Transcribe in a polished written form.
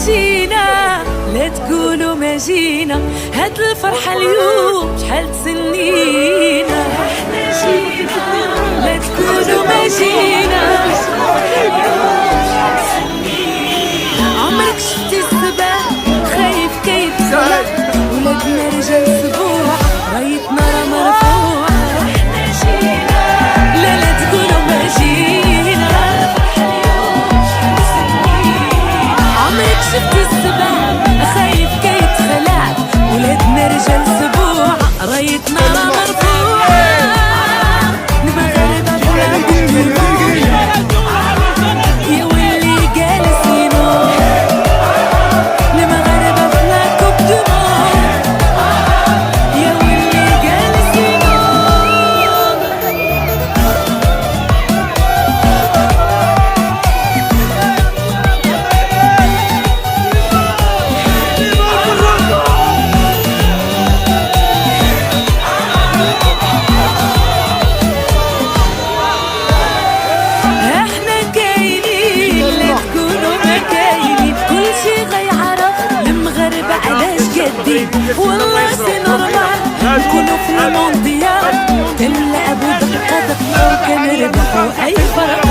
جينا لا تقولوا ما جينا، هاد الفرحة اليوم شحال تسنينا. احنا جينا لا تقولوا ما جينا، عمرك شفتي السبع خايف كيف خلق، ولادنا رجال سبوع رايتنا راه مرفوعة. احنا جينا لا تقولوا ما جينا، عمرك شفتي السبع خايف كي تخلع، ولادنا رجال سبوع رايتنا راه مرفوعة. المغاربة بلادهم يموت يا واللي جالس ينوح، المغاربة بلا كوب دو موند يا واللي جالس ينوح. احنا كاينين لا تكونوا ما كاينين، كلشي غيعرف المغربة علاش قادين. والله سي نورمال نكونوا في المونديال، كنلعبوا دقة دقة وكنربحوا اي فرقة.